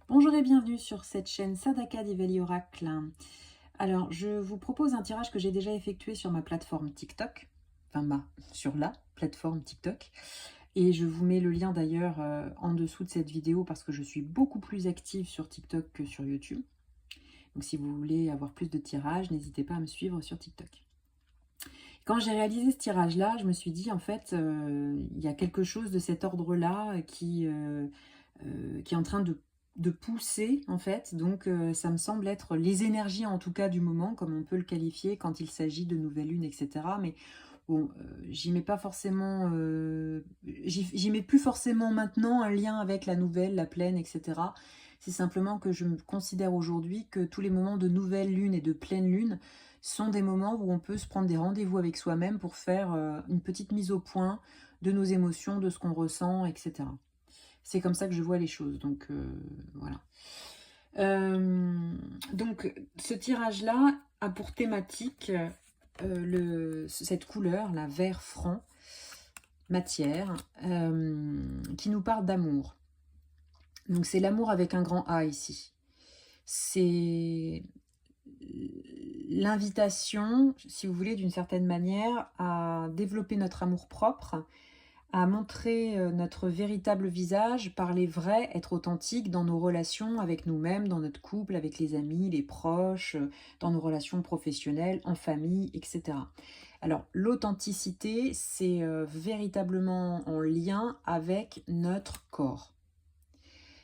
Bonjour et bienvenue sur cette chaîne Sadaka Develi Oracle. Alors, je vous propose un tirage que j'ai déjà effectué sur ma plateforme TikTok, sur la plateforme TikTok. Et je vous mets le lien d'ailleurs en dessous de cette vidéo parce que je suis beaucoup plus active sur TikTok que sur YouTube. Donc si vous voulez avoir plus de tirages, n'hésitez pas à me suivre sur TikTok. Quand j'ai réalisé ce tirage-là, je me suis dit, en fait, il y a quelque chose de cet ordre-là qui est en train de pousser, en fait. Donc, ça me semble être les énergies, en tout cas, du moment, comme on peut le qualifier quand il s'agit de nouvelle lune, etc. Mais bon, j'y mets pas forcément... j'y mets plus forcément maintenant un lien avec la nouvelle, la pleine, etc. C'est simplement que je me considère aujourd'hui que tous les moments de nouvelle lune et de pleine lune sont des moments où on peut se prendre des rendez-vous avec soi-même pour faire une petite mise au point de nos émotions, de ce qu'on ressent, etc. C'est comme ça que je vois les choses, donc voilà. Donc, ce tirage-là a pour thématique cette couleur, la vert franc, matière, qui nous parle d'amour. Donc, c'est l'amour avec un grand A ici. C'est l'invitation, si vous voulez, d'une certaine manière, à développer notre amour-propre, à montrer notre véritable visage, parler vrai, être authentique dans nos relations avec nous-mêmes, dans notre couple, avec les amis, les proches, dans nos relations professionnelles, en famille, etc. Alors, l'authenticité, c'est véritablement en lien avec notre corps.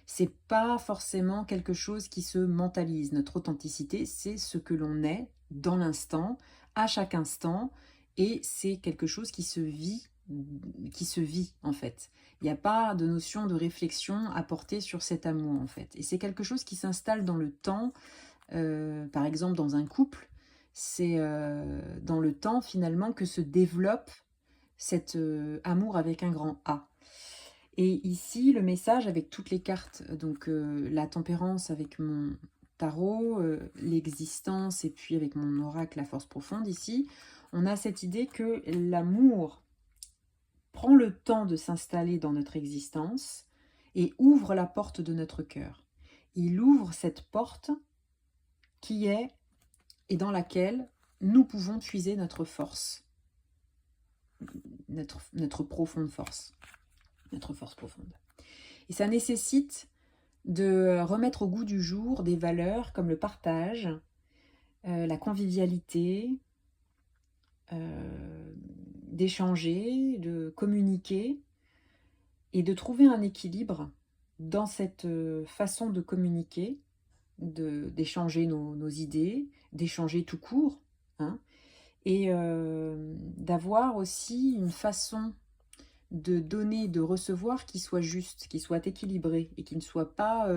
C'est pas forcément quelque chose qui se mentalise. Notre authenticité, c'est ce que l'on est dans l'instant, à chaque instant, et c'est quelque chose qui se vit en fait. Il n'y a pas de notion de réflexion à porter sur cet amour en fait. Et c'est quelque chose qui s'installe dans le temps, par exemple dans un couple, c'est dans le temps finalement que se développe cet amour avec un grand A. Et ici, le message avec toutes les cartes, donc la tempérance avec mon tarot, l'existence et puis avec mon oracle, la force profonde, ici, on a cette idée que l'amour prend le temps de s'installer dans notre existence et ouvre la porte de notre cœur. Il ouvre cette porte qui est et dans laquelle nous pouvons puiser notre force, notre profonde force, notre force profonde. Et ça nécessite de remettre au goût du jour des valeurs comme le partage, la convivialité, d'échanger, de communiquer et de trouver un équilibre dans cette façon de communiquer, d'échanger nos idées, d'échanger tout court, hein, et d'avoir aussi une façon de donner, de recevoir qui soit juste, qui soit équilibré et qui ne soit pas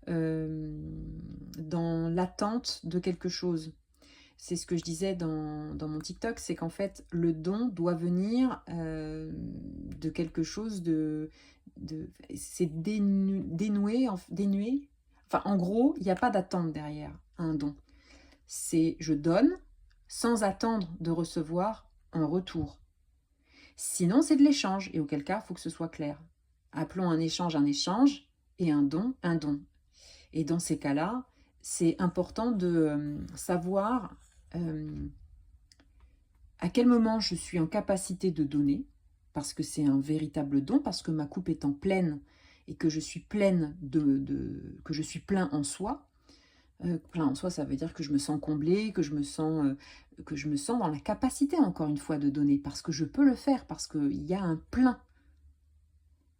dans l'attente de quelque chose. C'est ce que je disais dans mon TikTok, c'est qu'en fait, le don doit venir de quelque chose c'est dénué. Enfin, en gros, il n'y a pas d'attente derrière un don. C'est je donne sans attendre de recevoir en retour. Sinon, c'est de l'échange, et auquel cas, il faut que ce soit clair. Appelons un échange et un don un don. Et dans ces cas-là, c'est important de savoir à quel moment je suis en capacité de donner, parce que c'est un véritable don, parce que ma coupe étant pleine et que je suis pleine que je suis plein en soi. Plein en soi, ça veut dire que je me sens comblée, que je me sens dans la capacité, encore une fois, de donner, parce que je peux le faire, parce qu'il y a un plein.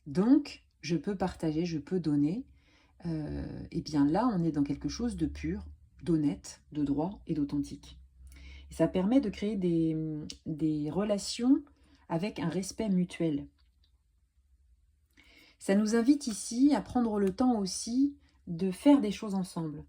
Donc, je peux partager, je peux donner. Et bien là, on est dans quelque chose de pur, d'honnête, de droit et d'authentique. Et ça permet de créer des relations avec un respect mutuel. Ça nous invite ici à prendre le temps aussi de faire des choses ensemble,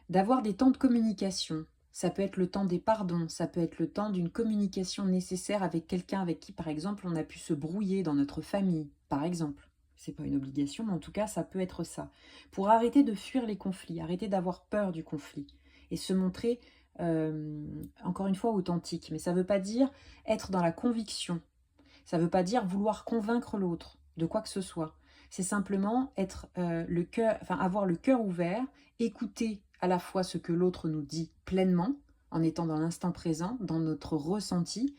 d'avoir des temps de communication. Ça peut être le temps des pardons, ça peut être le temps d'une communication nécessaire avec quelqu'un avec qui, par exemple, on a pu se brouiller dans notre famille, par exemple. C'est pas une obligation, mais en tout cas, ça peut être ça. Pour arrêter de fuir les conflits, arrêter d'avoir peur du conflit et se montrer, encore une fois, authentique. Mais ça ne veut pas dire être dans la conviction. Ça ne veut pas dire vouloir convaincre l'autre de quoi que ce soit. c'est simplement être le cœur, enfin avoir le cœur ouvert, écouter à la fois ce que l'autre nous dit pleinement, en étant dans l'instant présent, dans notre ressenti,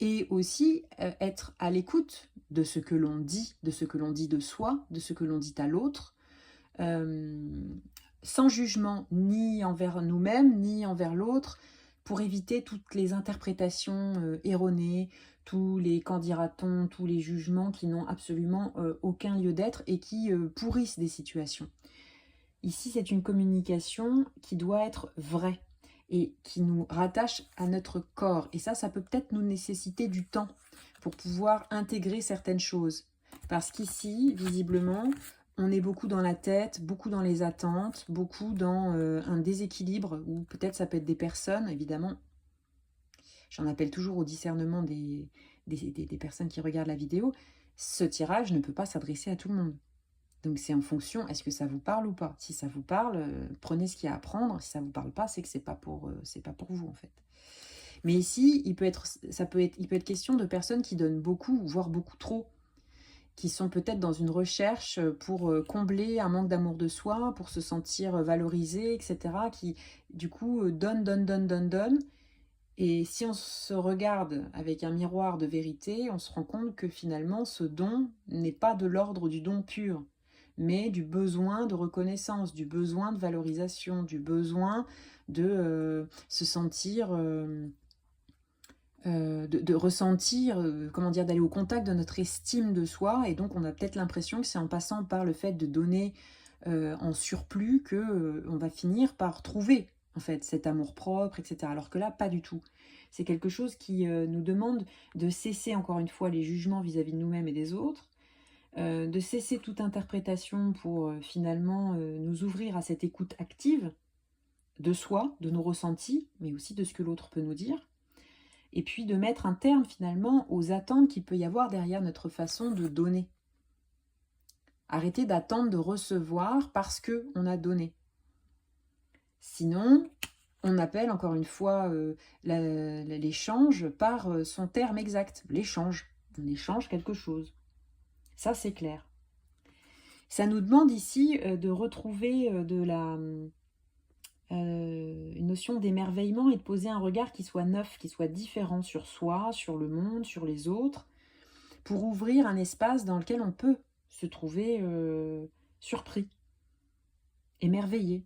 et aussi être à l'écoute de ce que l'on dit, de ce que l'on dit de soi, de ce que l'on dit à l'autre, sans jugement ni envers nous-mêmes, ni envers l'autre, pour éviter toutes les interprétations erronées, tous les qu'en dira-t-on, tous les jugements qui n'ont absolument aucun lieu d'être et qui pourrissent des situations. Ici, c'est une communication qui doit être vraie et qui nous rattache à notre corps. Et ça peut peut-être nous nécessiter du temps pour pouvoir intégrer certaines choses. Parce qu'ici, visiblement, on est beaucoup dans la tête, beaucoup dans les attentes, beaucoup dans un déséquilibre, ou peut-être ça peut être des personnes, évidemment. J'en appelle toujours au discernement des personnes qui regardent la vidéo. Ce tirage ne peut pas s'adresser à tout le monde. Donc c'est en fonction, est-ce que ça vous parle ou pas? Si ça vous parle, prenez ce qu'il y a à prendre. Si ça ne vous parle pas, c'est que c'est pas pour vous en fait. Mais ici, il peut être question de personnes qui donnent beaucoup, voire beaucoup trop, qui sont peut-être dans une recherche pour combler un manque d'amour de soi, pour se sentir valorisé, etc. Qui, du coup, donnent. Et si on se regarde avec un miroir de vérité, on se rend compte que finalement, ce don n'est pas de l'ordre du don pur, mais du besoin de reconnaissance, du besoin de valorisation, du besoin de se sentir... de ressentir, comment dire, d'aller au contact de notre estime de soi. Et donc, on a peut-être l'impression que c'est en passant par le fait de donner en surplus que on va finir par trouver, en fait, cet amour-propre, etc. Alors que là, pas du tout. C'est quelque chose qui nous demande de cesser, encore une fois, les jugements vis-à-vis de nous-mêmes et des autres, de cesser toute interprétation pour finalement nous ouvrir à cette écoute active de soi, de nos ressentis, mais aussi de ce que l'autre peut nous dire. Et puis de mettre un terme finalement aux attentes qu'il peut y avoir derrière notre façon de donner. Arrêter d'attendre de recevoir parce qu'on a donné. Sinon, on appelle encore une fois l'échange par son terme exact, l'échange. On échange quelque chose. Ça, c'est clair. Ça nous demande ici de retrouver une notion d'émerveillement et de poser un regard qui soit neuf, qui soit différent sur soi, sur le monde, sur les autres, pour ouvrir un espace dans lequel on peut se trouver surpris, émerveillé.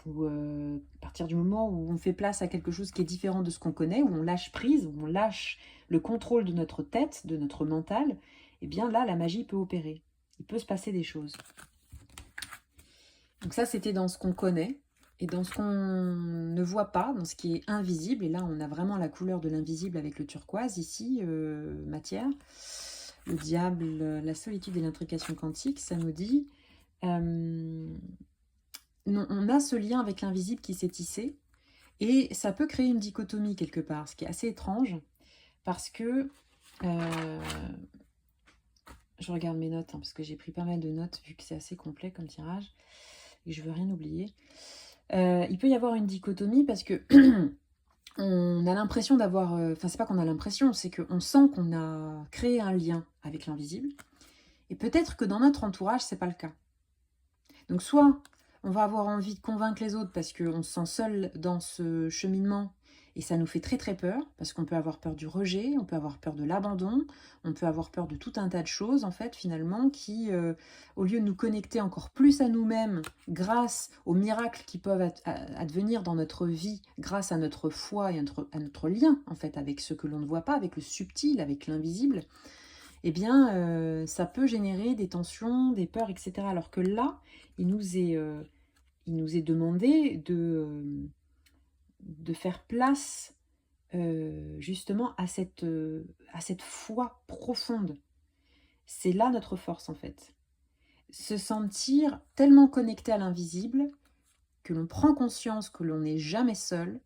À partir du moment où on fait place à quelque chose qui est différent de ce qu'on connaît, où on lâche prise, où on lâche le contrôle de notre tête, de notre mental, et bien là, la magie peut opérer. Il peut se passer des choses. Donc ça, c'était dans ce qu'on connaît. Et dans ce qu'on ne voit pas, dans ce qui est invisible, et là on a vraiment la couleur de l'invisible avec le turquoise, ici, matière, le diable, la solitude et l'intrication quantique, ça nous dit, on a ce lien avec l'invisible qui s'est tissé, et ça peut créer une dichotomie quelque part, ce qui est assez étrange, parce que, je regarde mes notes, hein, parce que j'ai pris pas mal de notes, vu que c'est assez complet comme tirage, et je veux rien oublier. Il peut y avoir une dichotomie parce que on a l'impression d'avoir... Enfin, c'est pas qu'on a l'impression, c'est qu'on sent qu'on a créé un lien avec l'invisible. Et peut-être que dans notre entourage, c'est pas le cas. Donc soit on va avoir envie de convaincre les autres parce qu'on se sent seul dans ce cheminement et ça nous fait très très peur, parce qu'on peut avoir peur du rejet, on peut avoir peur de l'abandon, on peut avoir peur de tout un tas de choses, en fait, finalement, qui, au lieu de nous connecter encore plus à nous-mêmes, grâce aux miracles qui peuvent advenir dans notre vie, grâce à notre foi et à notre lien, en fait, avec ce que l'on ne voit pas, avec le subtil, avec l'invisible, eh bien, ça peut générer des tensions, des peurs, etc. Alors que là, il nous est demandé de faire place justement à cette foi profonde. C'est là notre force en fait. Se sentir tellement connecté à l'invisible que l'on prend conscience que l'on n'est jamais seul,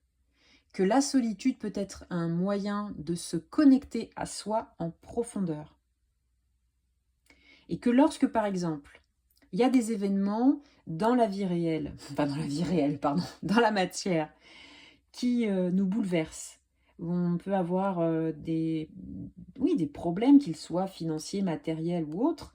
que la solitude peut être un moyen de se connecter à soi en profondeur. Et que lorsque par exemple, il y a des événements dans la vie réelle, pas dans la vie réelle, pardon, dans la matière, qui nous bouleverse, où on peut avoir des problèmes, qu'ils soient financiers, matériels ou autres,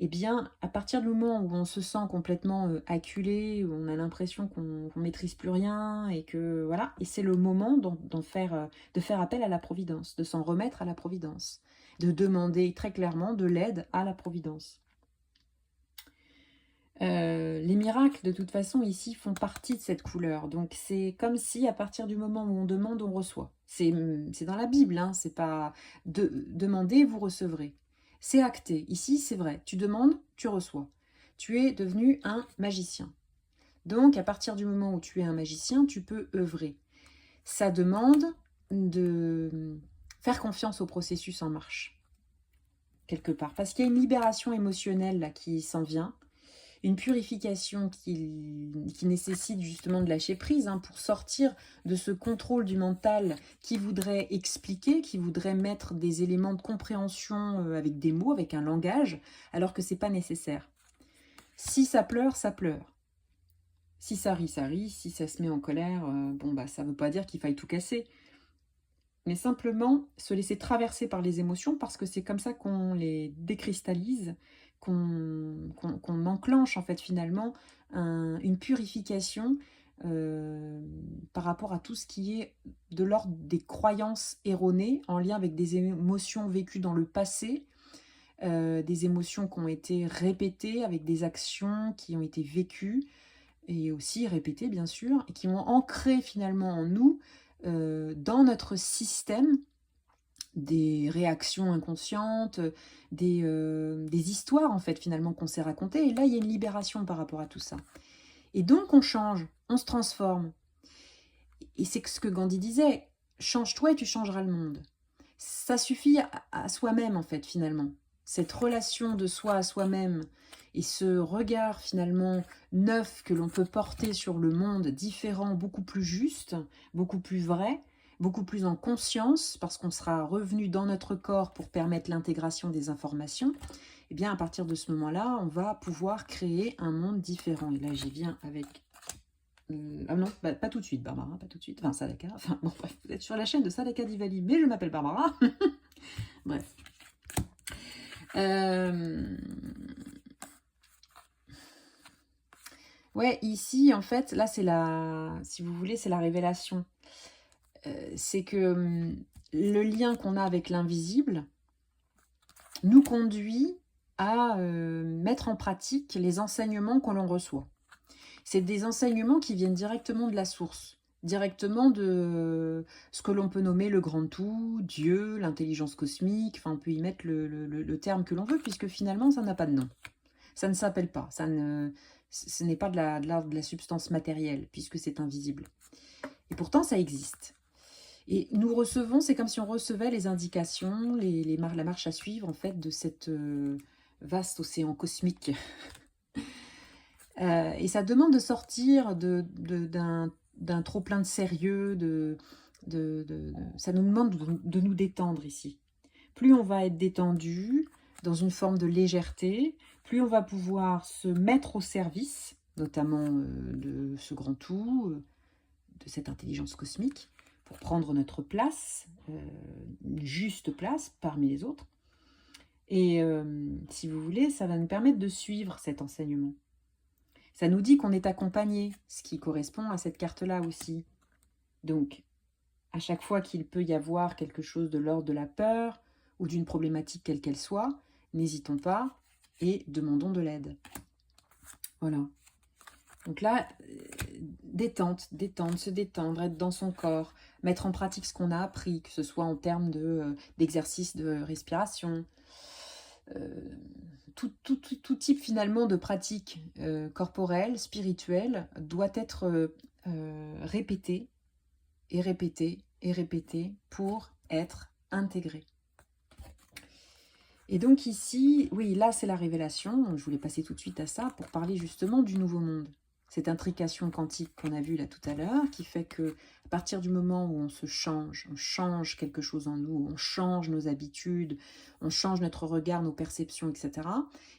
eh bien, à partir du moment où on se sent complètement acculé, où on a l'impression qu'on maîtrise plus rien, et que voilà, et c'est le moment de faire appel à la Providence, de s'en remettre à la Providence, de demander très clairement de l'aide à la Providence. Les miracles, de toute façon, ici, font partie de cette couleur. Donc, c'est comme si, à partir du moment où on demande, on reçoit. C'est dans la Bible, hein, c'est pas... demandez, vous recevrez. C'est acté. Ici, c'est vrai. Tu demandes, tu reçois. Tu es devenu un magicien. Donc, à partir du moment où tu es un magicien, tu peux œuvrer. Ça demande de faire confiance au processus en marche, quelque part. Parce qu'il y a une libération émotionnelle là qui s'en vient, une purification qui nécessite justement de lâcher prise, hein, pour sortir de ce contrôle du mental qui voudrait expliquer, qui voudrait mettre des éléments de compréhension avec des mots, avec un langage, alors que c'est pas nécessaire. Si ça pleure, ça pleure. Si ça rit, ça rit. Si ça se met en colère, bon bah ça veut pas dire qu'il faille tout casser. Mais simplement se laisser traverser par les émotions, parce que c'est comme ça qu'on les décristallise, qu'on enclenche en fait finalement une purification par rapport à tout ce qui est de l'ordre des croyances erronées en lien avec des émotions vécues dans le passé, des émotions qui ont été répétées avec des actions qui ont été vécues et aussi répétées bien sûr, et qui ont ancré finalement en nous, dans notre système, des réactions inconscientes, des histoires en fait finalement qu'on s'est racontées. Et là, il y a une libération par rapport à tout ça. Et donc on change, on se transforme. Et c'est ce que Gandhi disait, change-toi et tu changeras le monde. Ça suffit à soi-même en fait finalement. Cette relation de soi à soi-même et ce regard finalement neuf que l'on peut porter sur le monde, différent, beaucoup plus juste, beaucoup plus vrai, beaucoup plus en conscience, parce qu'on sera revenu dans notre corps pour permettre l'intégration des informations, et bien à partir de ce moment-là, on va pouvoir créer un monde différent. Et là, j'y viens avec... ah non, pas tout de suite, Barbara, pas tout de suite. Enfin, Sadaka, enfin, bon, bref, vous êtes sur la chaîne de Sadaka Diwali, mais je m'appelle Barbara. Bref. Ouais, ici, en fait, là, c'est la... Si vous voulez, c'est la révélation. C'est que le lien qu'on a avec l'invisible nous conduit à mettre en pratique les enseignements que l'on reçoit. C'est des enseignements qui viennent directement de la source, directement de ce que l'on peut nommer le grand tout, Dieu, l'intelligence cosmique, enfin on peut y mettre le terme que l'on veut, puisque finalement ça n'a pas de nom. Ça ne s'appelle pas, ce n'est pas de la substance matérielle, puisque c'est invisible. Et pourtant ça existe. Et nous recevons, c'est comme si on recevait les indications, la marche à suivre en fait de cette vaste océan cosmique. Et ça demande de sortir d'un trop-plein de sérieux, ça nous demande de nous détendre ici. Plus on va être détendu, dans une forme de légèreté, plus on va pouvoir se mettre au service, notamment de ce grand tout, de cette intelligence cosmique, pour prendre notre place, une juste place parmi les autres. Et si vous voulez, ça va nous permettre de suivre cet enseignement. Ça nous dit qu'on est accompagné, ce qui correspond à cette carte-là aussi. Donc, à chaque fois qu'il peut y avoir quelque chose de l'ordre de la peur ou d'une problématique quelle qu'elle soit, n'hésitons pas et demandons de l'aide. Voilà. Donc là, détente, se détendre, être dans son corps, mettre en pratique ce qu'on a appris, que ce soit en termes d'exercice de respiration, tout type finalement de pratique corporelle, spirituelle, doit être répété et répété et répété pour être intégré. Et donc ici, oui, là c'est la révélation, je voulais passer tout de suite à ça pour parler justement du nouveau monde. cette intrication quantique qu'on a vue là tout à l'heure, qui fait que à partir du moment où on change quelque chose en nous, on change nos habitudes, on change notre regard, nos perceptions, etc.,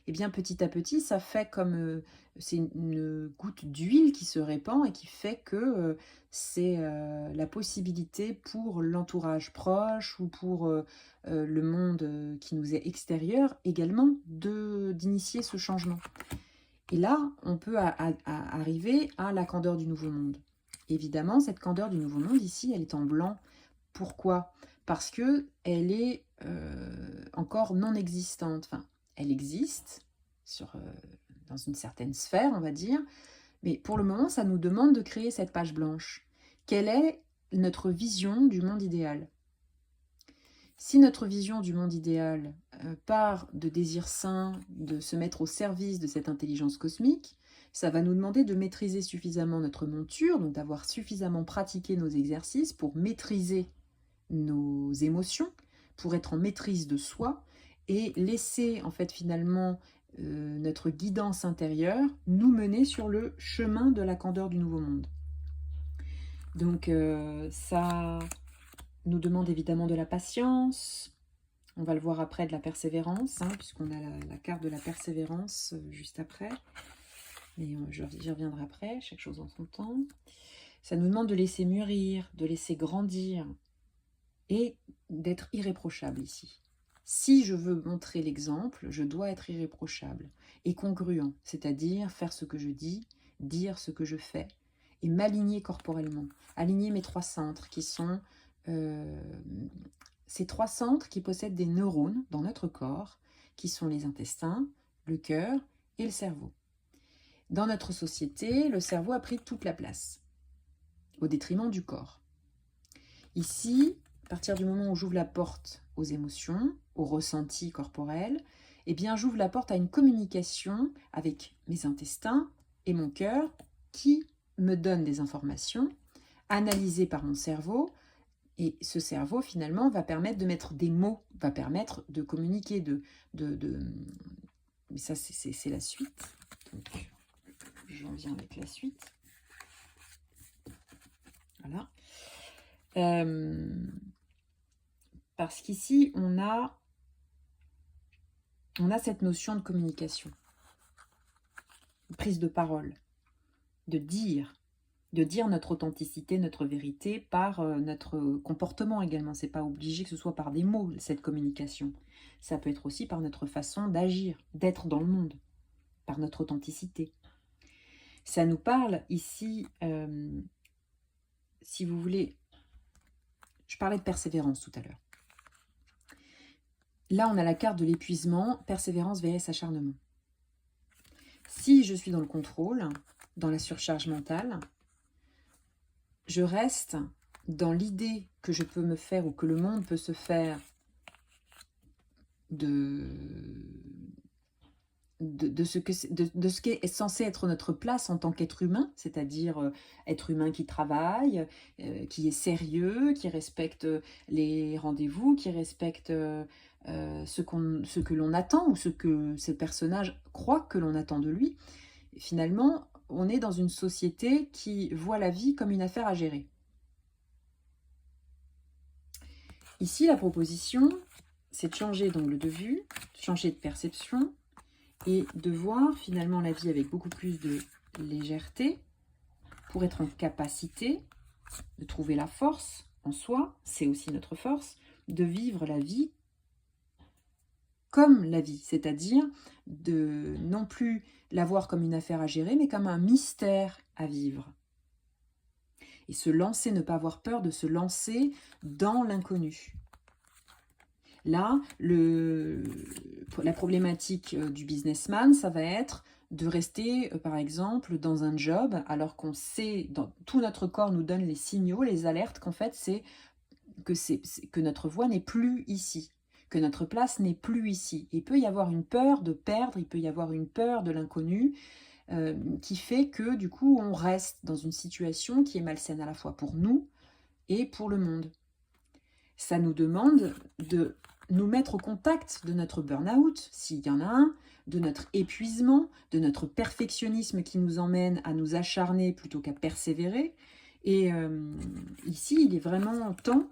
et bien petit à petit, ça fait comme c'est une goutte d'huile qui se répand et qui fait que c'est la possibilité pour l'entourage proche ou pour le monde qui nous est extérieur également d'initier ce changement. Et là, on peut arriver à la candeur du nouveau monde. Évidemment, cette candeur du nouveau monde, ici, elle est en blanc. Pourquoi? Parce qu'elle est encore non existante. Enfin, elle existe dans une certaine sphère, on va dire, mais pour le moment, ça nous demande de créer cette page blanche. Quelle est notre vision du monde idéal? Si notre vision du monde idéal part de désirs sains, de se mettre au service de cette intelligence cosmique, ça va nous demander de maîtriser suffisamment notre monture, donc d'avoir suffisamment pratiqué nos exercices pour maîtriser nos émotions, pour être en maîtrise de soi et laisser en fait finalement notre guidance intérieure nous mener sur le chemin de la candeur du nouveau monde. Donc ça nous demande évidemment de la patience. On va le voir après, de la persévérance, puisqu'on a la carte de la persévérance juste après. Mais j'y reviendrai après, chaque chose en son temps. Ça nous demande de laisser mûrir, de laisser grandir et d'être irréprochable ici. Si je veux montrer l'exemple, je dois être irréprochable et congruent, c'est-à-dire faire ce que je dis, dire ce que je fais et m'aligner corporellement. Aligner mes 3 centres qui sont ces 3 centres qui possèdent des neurones dans notre corps, qui sont les intestins, le cœur et le cerveau. Dans notre société, le cerveau a pris toute la place, au détriment du corps. Ici, à partir du moment où j'ouvre la porte aux émotions, aux ressentis corporels, eh bien j'ouvre la porte à une communication avec mes intestins et mon cœur qui me donnent des informations analysées par mon cerveau. Et ce cerveau, finalement, va permettre de mettre des mots, va permettre de communiquer, Mais ça, c'est la suite. Donc, j'en viens avec la suite. Voilà. Parce qu'ici, on a cette notion de communication, prise de parole, de dire notre authenticité, notre vérité par notre comportement également. C'est pas obligé que ce soit par des mots, cette communication. Ça peut être aussi par notre façon d'agir, d'être dans le monde, par notre authenticité. Ça nous parle ici, si vous voulez, je parlais de persévérance tout à l'heure. Là, on a la carte de l'épuisement, persévérance vs acharnement. Si je suis dans le contrôle, dans la surcharge mentale, je reste dans l'idée que je peux me faire ou que le monde peut se faire de ce qui est censé être notre place en tant qu'être humain, c'est-à-dire être humain qui travaille, qui est sérieux, qui respecte les rendez-vous, qui respecte ce que l'on attend ou ce que ce personnage croit que l'on attend de lui. Et finalement, on est dans une société qui voit la vie comme une affaire à gérer. Ici, la proposition, c'est de changer d'angle de vue, de changer de perception et de voir finalement la vie avec beaucoup plus de légèreté pour être en capacité de trouver la force en soi, c'est aussi notre force, de vivre la vie comme la vie, c'est-à-dire de non plus la voir comme une affaire à gérer, mais comme un mystère à vivre. Et se lancer, ne pas avoir peur de se lancer dans l'inconnu. Là, la problématique du businessman, ça va être de rester, par exemple, dans un job, alors qu'on sait, tout notre corps nous donne les signaux, les alertes, qu'en fait, que notre voie n'est plus ici, que notre place n'est plus ici. Il peut y avoir une peur de perdre, il peut y avoir une peur de l'inconnu, qui fait que, du coup, on reste dans une situation qui est malsaine à la fois pour nous et pour le monde. Ça nous demande de nous mettre au contact de notre burn-out, s'il y en a un, de notre épuisement, de notre perfectionnisme qui nous emmène à nous acharner plutôt qu'à persévérer. Et ici, il est vraiment temps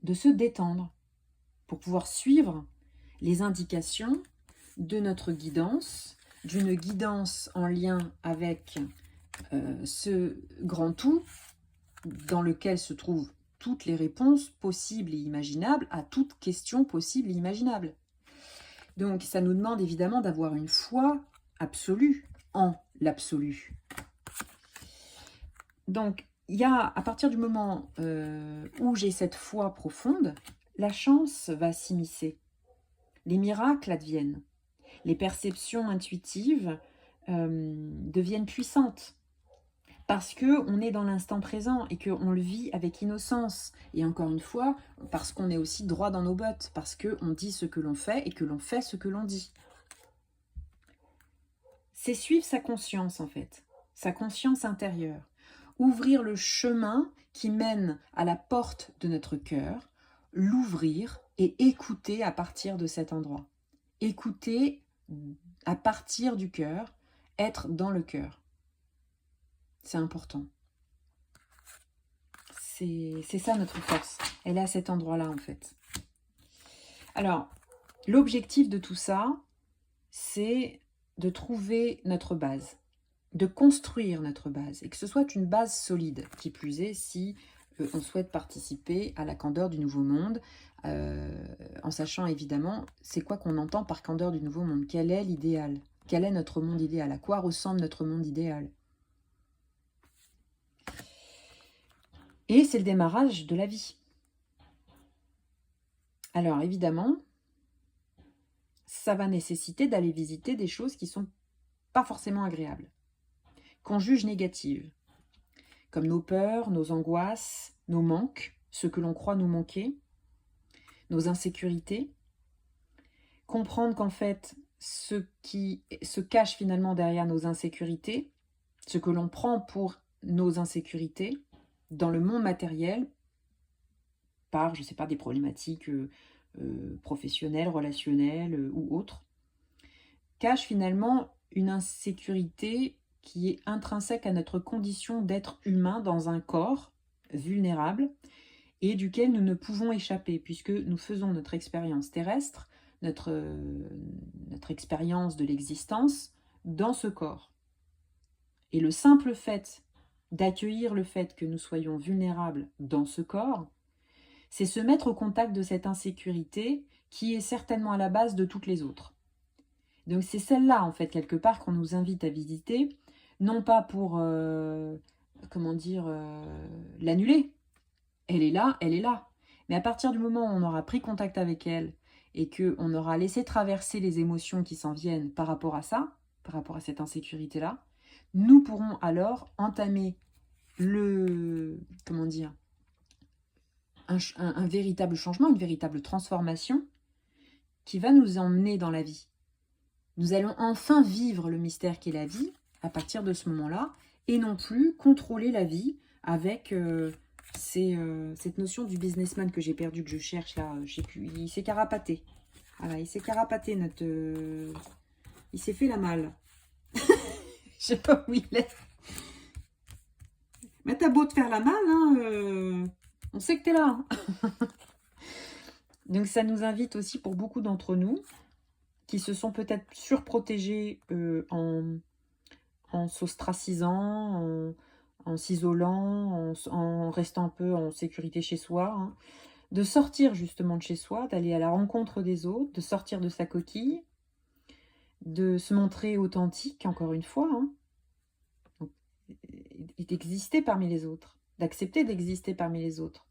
de se détendre pour pouvoir suivre les indications de notre guidance, d'une guidance en lien avec ce grand tout dans lequel se trouvent toutes les réponses possibles et imaginables à toute question possible et imaginable. Donc ça nous demande évidemment d'avoir une foi absolue en l'absolu. Donc il y a, à partir du moment où j'ai cette foi profonde, la chance va s'immiscer. Les miracles adviennent. Les perceptions intuitives deviennent puissantes. Parce qu'on est dans l'instant présent et qu'on le vit avec innocence. Et encore une fois, parce qu'on est aussi droit dans nos bottes, parce qu'on dit ce que l'on fait et que l'on fait ce que l'on dit. C'est suivre sa conscience en fait, sa conscience intérieure. Ouvrir le chemin qui mène à la porte de notre cœur, l'ouvrir et écouter à partir de cet endroit. Écouter à partir du cœur, être dans le cœur. C'est important. C'est ça notre force. Elle est à cet endroit-là, en fait. Alors, l'objectif de tout ça, c'est de trouver notre base, de construire notre base, et que ce soit une base solide, qui plus est si on souhaite participer à la candeur du nouveau monde, en sachant évidemment c'est quoi qu'on entend par candeur du nouveau monde, quel est l'idéal, quel est notre monde idéal, à quoi ressemble notre monde idéal. Et c'est le démarrage de la vie. Alors évidemment, ça va nécessiter d'aller visiter des choses qui ne sont pas forcément agréables, qu'on juge négatives, comme nos peurs, nos angoisses, nos manques, ce que l'on croit nous manquer, nos insécurités. Comprendre qu'en fait, ce qui se cache finalement derrière nos insécurités, ce que l'on prend pour nos insécurités, dans le monde matériel, par, je ne sais pas, des problématiques professionnelles, relationnelles ou autres, cache finalement une insécurité qui est intrinsèque à notre condition d'être humain dans un corps vulnérable et duquel nous ne pouvons échapper puisque nous faisons notre expérience terrestre, notre expérience de l'existence dans ce corps. Et le simple fait d'accueillir le fait que nous soyons vulnérables dans ce corps, c'est se mettre au contact de cette insécurité qui est certainement à la base de toutes les autres. Donc c'est celle-là, en fait, quelque part, qu'on nous invite à visiter, non pas pour, l'annuler. Elle est là, elle est là. Mais à partir du moment où on aura pris contact avec elle et qu'on aura laissé traverser les émotions qui s'en viennent par rapport à ça, par rapport à cette insécurité-là, nous pourrons alors entamer un véritable changement, une véritable transformation qui va nous emmener dans la vie. Nous allons enfin vivre le mystère qu'est la vie à partir de ce moment-là et non plus contrôler la vie avec cette notion du businessman que j'ai perdu, que je cherche là. Je sais plus, il s'est carapaté. Voilà, il s'est carapaté, il s'est fait la malle. Je sais pas où il est. Mais t'as beau te faire la malle, hein, on sait que t'es là. Donc ça nous invite aussi pour beaucoup d'entre nous qui se sont peut-être surprotégés en s'ostracisant, en s'isolant, en restant un peu en sécurité chez soi, hein, de sortir justement de chez soi, d'aller à la rencontre des autres, de sortir de sa coquille, de se montrer authentique, encore une fois, hein, et d'exister parmi les autres, d'accepter d'exister parmi les autres.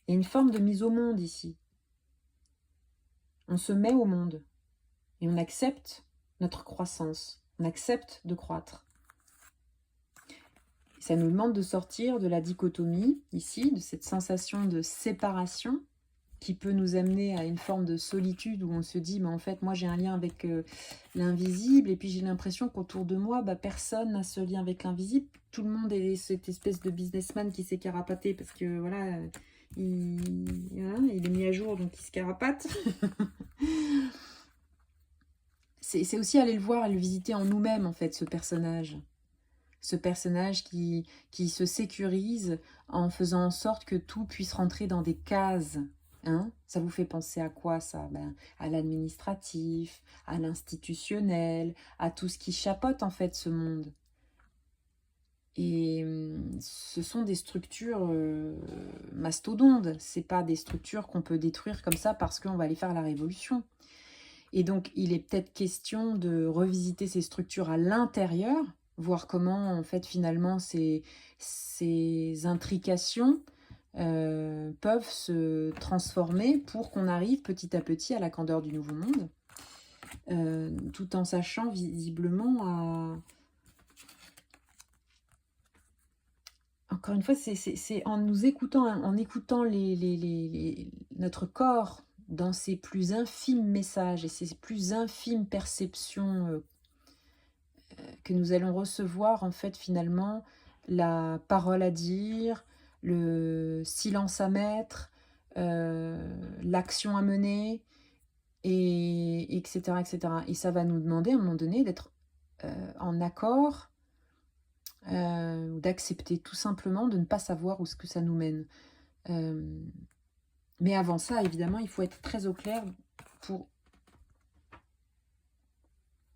Il y a une forme de mise au monde ici. On se met au monde et on accepte notre croissance, on accepte de croître. Ça nous demande de sortir de la dichotomie ici, de cette sensation de séparation qui peut nous amener à une forme de solitude où on se dit, mais en fait, moi j'ai un lien avec l'invisible et puis j'ai l'impression qu'autour de moi, personne n'a ce lien avec l'invisible. Tout le monde est cette espèce de businessman qui s'est carapaté parce que voilà, il est mis à jour donc il se carapate. c'est aussi aller le voir et le visiter en nous-mêmes, en fait, ce personnage. Ce personnage qui se sécurise en faisant en sorte que tout puisse rentrer dans des cases. Hein? Ça vous fait penser à quoi, ça? Ben, à l'administratif, à l'institutionnel, à tout ce qui chapeaute, en fait, ce monde. Et ce sont des structures mastodontes. C'est pas des structures qu'on peut détruire comme ça parce qu'on va aller faire la révolution. Et donc, il est peut-être question de revisiter ces structures à l'intérieur, voir comment, en fait, finalement, ces intrications peuvent se transformer pour qu'on arrive petit à petit à la candeur du nouveau monde, tout en sachant visiblement à... Encore une fois, c'est en nous écoutant, en écoutant notre corps dans ses plus infimes messages et ses plus infimes perceptions que nous allons recevoir, en fait, finalement, la parole à dire, le silence à mettre, l'action à mener, et etc., etc. Et ça va nous demander, à un moment donné, d'être en accord, ou d'accepter tout simplement de ne pas savoir où ce que ça nous mène. Mais avant ça, évidemment, il faut être très au clair pour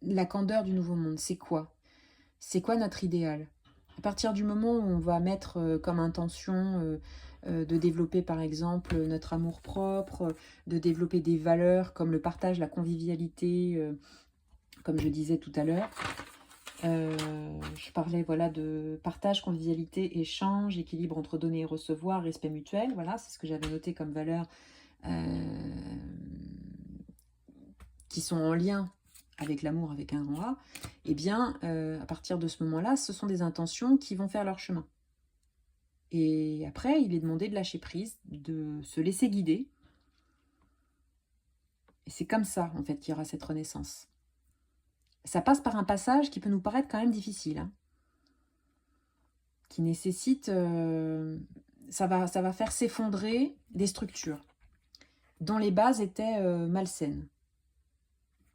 la candeur du nouveau monde. C'est quoi? C'est quoi notre idéal? À partir du moment où on va mettre comme intention de développer par exemple notre amour-propre, de développer des valeurs comme le partage, la convivialité, comme je disais tout à l'heure, je parlais voilà, de partage, convivialité, échange, équilibre entre donner et recevoir, respect mutuel, voilà, c'est ce que j'avais noté comme valeurs qui sont en lien avec l'amour avec un grand A, eh bien, à partir de ce moment-là, ce sont des intentions qui vont faire leur chemin. Et après, il est demandé de lâcher prise, de se laisser guider. Et c'est comme ça, en fait, qu'il y aura cette renaissance. Ça passe par un passage qui peut nous paraître quand même difficile, hein, qui nécessite... ça va faire s'effondrer des structures dont les bases étaient malsaines,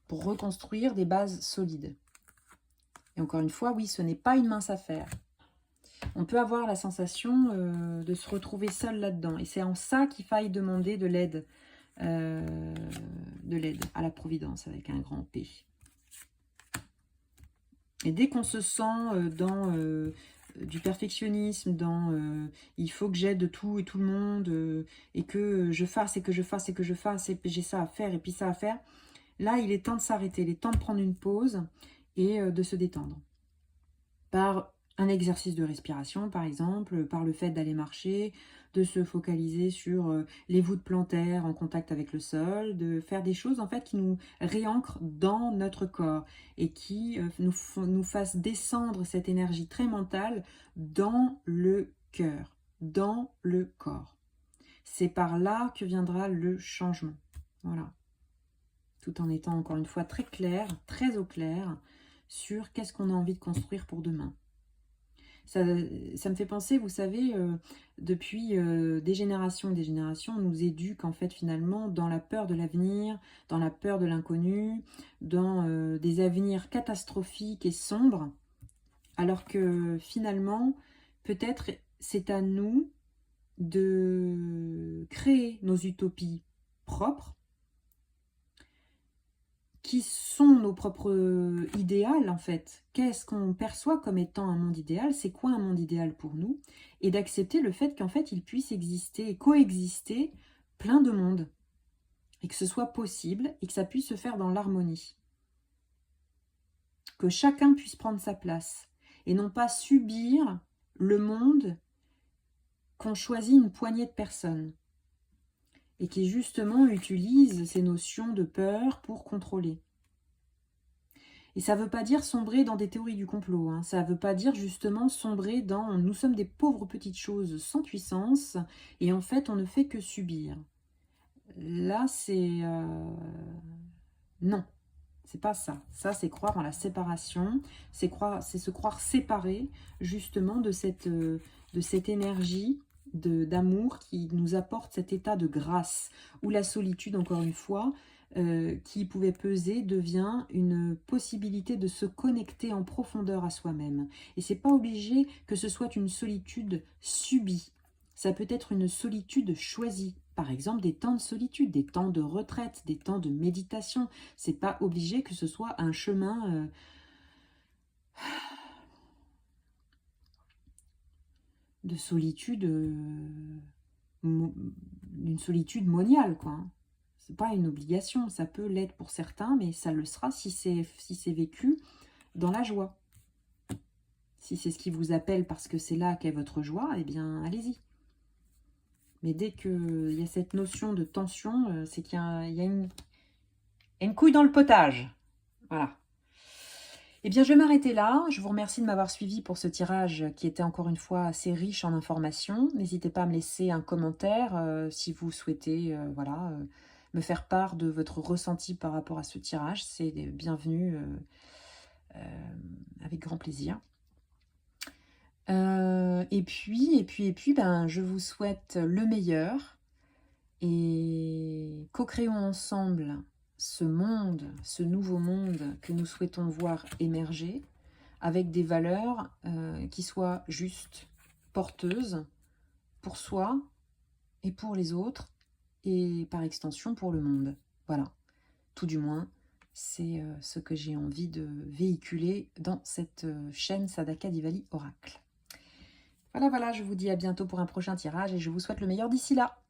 pour reconstruire des bases solides. Et encore une fois, oui, ce n'est pas une mince affaire. On peut avoir la sensation de se retrouver seul là-dedans. Et c'est en ça qu'il faille demander de l'aide à la providence avec un grand P. Et dès qu'on se sent dans du perfectionnisme, dans il faut que j'aide tout et tout le monde, et que je fasse, et que je fasse, et que je fasse, et puis j'ai ça à faire, et puis ça à faire, là, il est temps de s'arrêter, il est temps de prendre une pause et de se détendre. Par un exercice de respiration, par exemple, par le fait d'aller marcher, de se focaliser sur les voûtes plantaires en contact avec le sol, de faire des choses en fait qui nous réancrent dans notre corps et qui nous fassent descendre cette énergie très mentale dans le cœur, dans le corps. C'est par là que viendra le changement. Voilà. Tout en étant encore une fois très clair, très au clair sur qu'est-ce qu'on a envie de construire pour demain. Ça me fait penser, vous savez, depuis des générations, on nous éduque en fait finalement dans la peur de l'avenir, dans la peur de l'inconnu, dans des avenirs catastrophiques et sombres, alors que finalement, peut-être c'est à nous de créer nos utopies propres, qui sont nos propres idéaux en fait. Qu'est-ce qu'on perçoit comme étant un monde idéal? C'est quoi un monde idéal pour nous? Et d'accepter le fait qu'en fait il puisse exister et coexister plein de mondes. Et que ce soit possible et que ça puisse se faire dans l'harmonie. Que chacun puisse prendre sa place. Et non pas subir le monde qu'ont choisi une poignée de personnes. Et qui justement utilisent ces notions de peur pour contrôler. Et ça ne veut pas dire sombrer dans des théories du complot, hein. Ça ne veut pas dire justement sombrer dans « nous sommes des pauvres petites choses sans puissance et en fait on ne fait que subir ». Là c'est... non, c'est pas ça. Ça c'est croire en la séparation, c'est se croire séparé justement de cette énergie d'amour qui nous apporte cet état de grâce, où la solitude, encore une fois, qui pouvait peser devient une possibilité de se connecter en profondeur à soi-même. Et c'est pas obligé que ce soit une solitude subie. Ça peut être une solitude choisie. Par exemple, des temps de solitude, des temps de retraite, des temps de méditation. C'est pas obligé que ce soit un chemin de solitude, une solitude moniale, quoi. Hein. C'est pas une obligation, ça peut l'être pour certains, mais ça le sera si c'est vécu dans la joie. Si c'est ce qui vous appelle parce que c'est là qu'est votre joie, eh bien, allez-y. Mais dès qu'il y a cette notion de tension, c'est qu'il y a une couille dans le potage. Voilà. Eh bien, je vais m'arrêter là. Je vous remercie de m'avoir suivi pour ce tirage qui était encore une fois assez riche en informations. N'hésitez pas à me laisser un commentaire si vous souhaitez voilà, me faire part de votre ressenti par rapport à ce tirage. C'est bienvenu avec grand plaisir. Et puis, ben, je vous souhaite le meilleur et co-créons ensemble ce monde, ce nouveau monde que nous souhaitons voir émerger avec des valeurs qui soient justes, porteuses pour soi et pour les autres et par extension pour le monde. Voilà, tout du moins, c'est ce que j'ai envie de véhiculer dans cette chaîne Sadaka Diwali Oracle. Voilà, je vous dis à bientôt pour un prochain tirage et je vous souhaite le meilleur d'ici là.